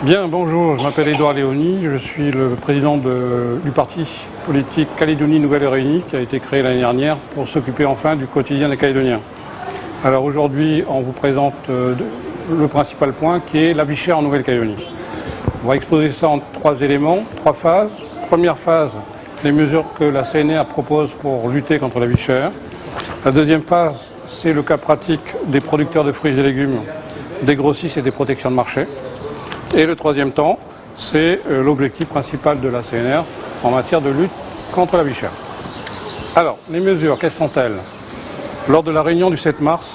Bien, bonjour, je m'appelle Édouard Léoni, je suis le président du parti politique Calédonie Nouvelle Réunie qui a été créé l'année dernière pour s'occuper enfin du quotidien des Calédoniens. Alors aujourd'hui, on vous présente le principal point qui est la vie chère en Nouvelle-Calédonie. On va exposer ça en 3 éléments, 3 phases. Première phase, les mesures que la CNR propose pour lutter contre la vie chère. La deuxième phase, c'est le cas pratique des producteurs de fruits et légumes, des grossistes et des protections de marché. Et le troisième temps, c'est l'objectif principal de la CNR en matière de lutte contre la vie chère. Alors, les mesures, quelles sont-elles? Lors de la réunion du 7 mars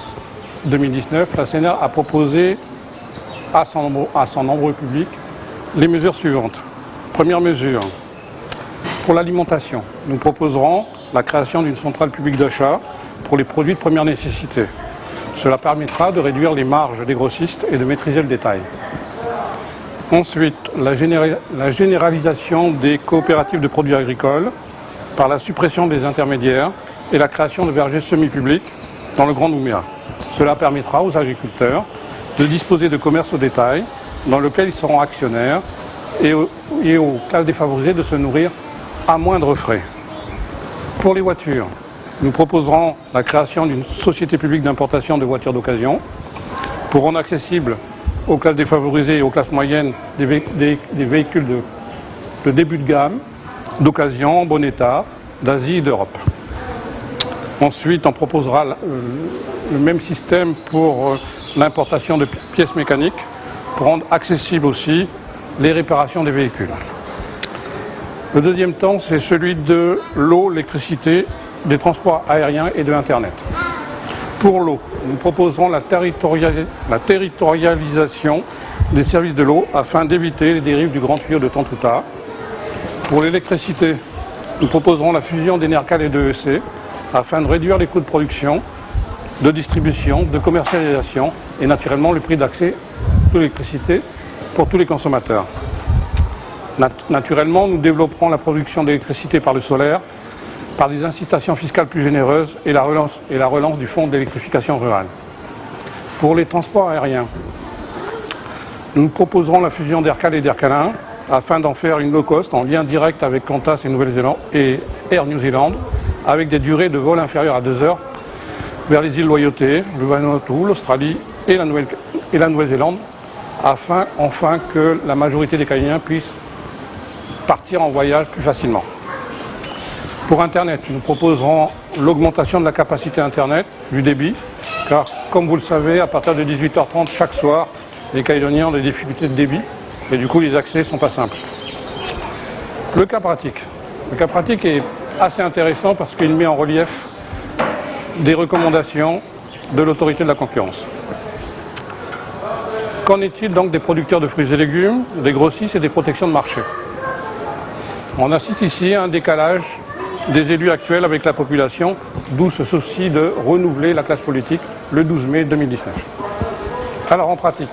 2019, la CNR a proposé à son nombreux public les mesures suivantes. Première mesure, pour l'alimentation, nous proposerons la création d'une centrale publique d'achat pour les produits de première nécessité. Cela permettra de réduire les marges des grossistes et de maîtriser le détail. Ensuite, la généralisation des coopératives de produits agricoles par la suppression des intermédiaires et la création de vergers semi-publics dans le Grand Nouméa. Cela permettra aux agriculteurs de disposer de commerces au détail dans lequel ils seront actionnaires et aux classes défavorisées de se nourrir à moindre frais. Pour les voitures, nous proposerons la création d'une société publique d'importation de voitures d'occasion pour rendre accessible aux classes défavorisées et aux classes moyennes des véhicules de début de gamme, d'occasion, en bon état, d'Asie et d'Europe. Ensuite, on proposera le même système pour l'importation de pièces mécaniques pour rendre accessible aussi les réparations des véhicules. Le deuxième temps, c'est celui de l'eau, l'électricité, des transports aériens et de l'Internet. Pour l'eau, nous proposerons la territorialisation des services de l'eau afin d'éviter les dérives du grand tuyau de Tantouta. Pour l'électricité, nous proposerons la fusion d'Enercal et de EC afin de réduire les coûts de production, de distribution, de commercialisation et naturellement le prix d'accès à l'électricité pour tous les consommateurs. Naturellement, nous développerons la production d'électricité par le solaire, par des incitations fiscales plus généreuses et la relance du fonds d'électrification rurale. Pour les transports aériens, nous proposerons la fusion d'Aircal et d'Aircalin afin d'en faire une low cost en lien direct avec Qantas et Air New Zealand avec des durées de vol inférieures à 2 heures vers les îles Loyauté, le Vanuatu, l'Australie et la Nouvelle-Zélande afin enfin que la majorité des Calédoniens puissent partir en voyage plus facilement. Pour Internet, nous proposerons l'augmentation de la capacité Internet, du débit, car comme vous le savez, à partir de 18h30 chaque soir, les Calédoniens ont des difficultés de débit et du coup les accès ne sont pas simples. Le cas pratique. Le cas pratique est assez intéressant parce qu'il met en relief des recommandations de l'autorité de la concurrence. Qu'en est-il donc des producteurs de fruits et légumes, des grossistes et des protections de marché? On assiste ici à un décalage des élus actuels avec la population, d'où ce souci de renouveler la classe politique le 12 mai 2019. Alors en pratique,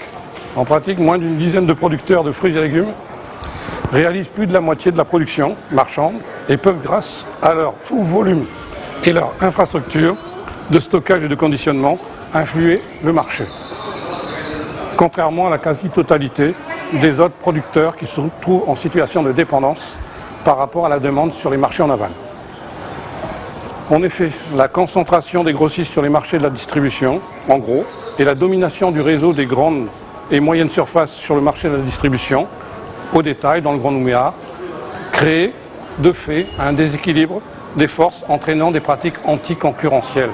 moins d'une dizaine de producteurs de fruits et légumes réalisent plus de la moitié de la production marchande et peuvent, grâce à leur volume et leur infrastructure de stockage et de conditionnement, influer le marché. Contrairement à la quasi-totalité des autres producteurs qui se trouvent en situation de dépendance par rapport à la demande sur les marchés en aval. En effet, la concentration des grossistes sur les marchés de la distribution, en gros, et la domination du réseau des grandes et moyennes surfaces sur le marché de la distribution, au détail, dans le Grand Nouméa, créent de fait un déséquilibre des forces entraînant des pratiques anticoncurrentielles.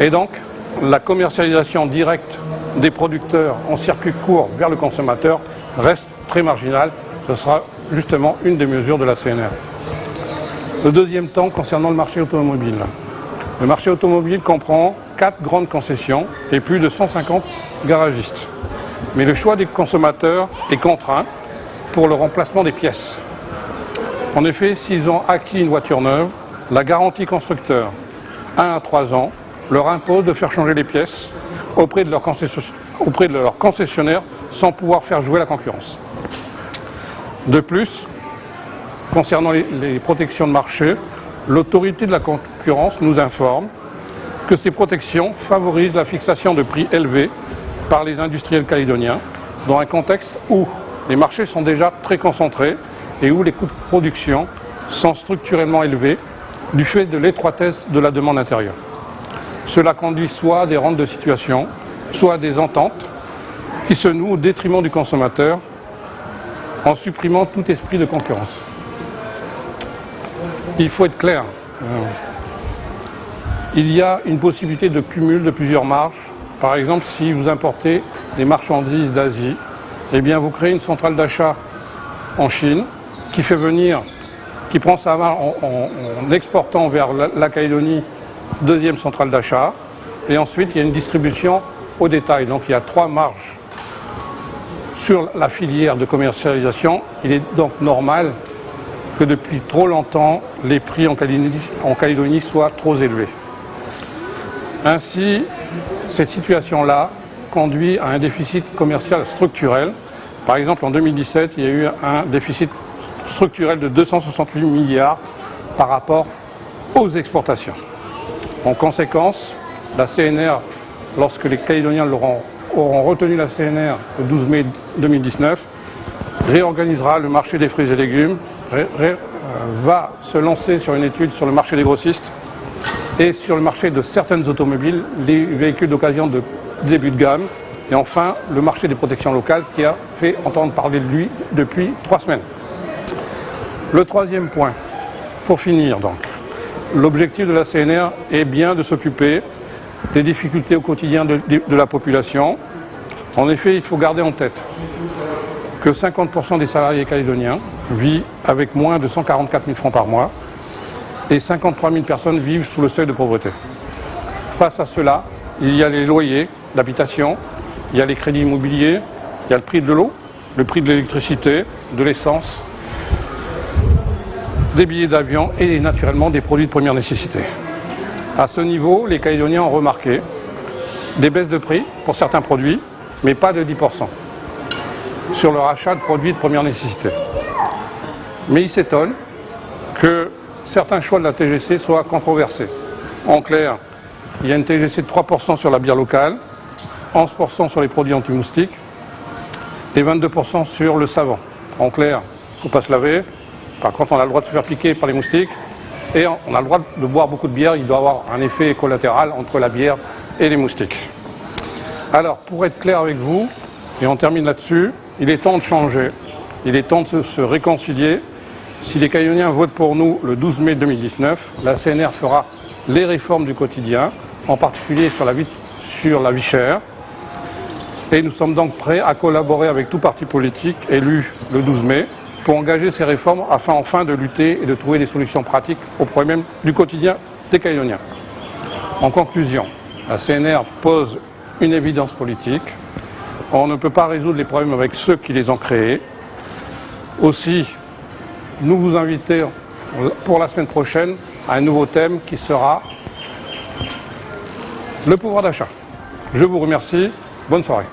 Et donc, la commercialisation directe des producteurs en circuit court vers le consommateur reste très marginale. Ce sera justement une des mesures de la CNR. Le deuxième temps concernant le marché automobile. Le marché automobile comprend 4 grandes concessions et plus de 150 garagistes. Mais le choix des consommateurs est contraint pour le remplacement des pièces. En effet, s'ils ont acquis une voiture neuve, la garantie constructeur 1 à 3 ans leur impose de faire changer les pièces auprès de leur concessionnaire sans pouvoir faire jouer la concurrence. De plus, concernant les protections de marché, l'autorité de la concurrence nous informe que ces protections favorisent la fixation de prix élevés par les industriels calédoniens dans un contexte où les marchés sont déjà très concentrés et où les coûts de production sont structurellement élevés du fait de l'étroitesse de la demande intérieure. Cela conduit soit à des rentes de situation, soit à des ententes qui se nouent au détriment du consommateur en supprimant tout esprit de concurrence. Il faut être clair. Il y a une possibilité de cumul de plusieurs marges. Par exemple, si vous importez des marchandises d'Asie, eh bien vous créez une centrale d'achat en Chine qui prend sa marge en exportant vers la Calédonie, deuxième centrale d'achat, et ensuite il y a une distribution au détail. Donc il y a 3 marges sur la filière de commercialisation. Il est donc normal que depuis trop longtemps, les prix en Calédonie soient trop élevés. Ainsi, cette situation-là conduit à un déficit commercial structurel. Par exemple, en 2017, il y a eu un déficit structurel de 268 milliards par rapport aux exportations. En conséquence, la CNR, lorsque les Calédoniens auront retenu la CNR le 12 mai 2019, réorganisera le marché des fruits et légumes, va se lancer sur une étude sur le marché des grossistes et sur le marché de certaines automobiles, les véhicules d'occasion de début de gamme, et enfin le marché des protections locales qui a fait entendre parler de lui depuis 3 semaines. Le troisième point, pour finir donc, l'objectif de la CNR est bien de s'occuper des difficultés au quotidien de la population. En effet, il faut garder en tête que 50% des salariés calédoniens vivent avec moins de 144 000 francs par mois et 53 000 personnes vivent sous le seuil de pauvreté. Face à cela, il y a les loyers d'habitation, il y a les crédits immobiliers, il y a le prix de l'eau, le prix de l'électricité, de l'essence, des billets d'avion et naturellement des produits de première nécessité. À ce niveau, les Calédoniens ont remarqué des baisses de prix pour certains produits, mais pas de 10% sur leur achat de produits de première nécessité. Mais ils s'étonnent que certains choix de la TGC soient controversés. En clair, il y a une TGC de 3% sur la bière locale, 11% sur les produits anti-moustiques et 22% sur le savon. En clair, il ne faut pas se laver. Par contre, on a le droit de se faire piquer par les moustiques et on a le droit de boire beaucoup de bière. Il doit y avoir un effet collatéral entre la bière et les moustiques. Alors, pour être clair avec vous, et on termine là-dessus, il est temps de changer. Il est temps de se réconcilier. Si les Calédoniens votent pour nous le 12 mai 2019, la CNR fera les réformes du quotidien, en particulier sur la vie chère. Et nous sommes donc prêts à collaborer avec tout parti politique élu le 12 mai pour engager ces réformes afin enfin de lutter et de trouver des solutions pratiques aux problèmes du quotidien des Calédoniens. En conclusion, la CNR pose une évidence politique. On ne peut pas résoudre les problèmes avec ceux qui les ont créés. Aussi, nous vous invitons pour la semaine prochaine à un nouveau thème qui sera le pouvoir d'achat. Je vous remercie. Bonne soirée.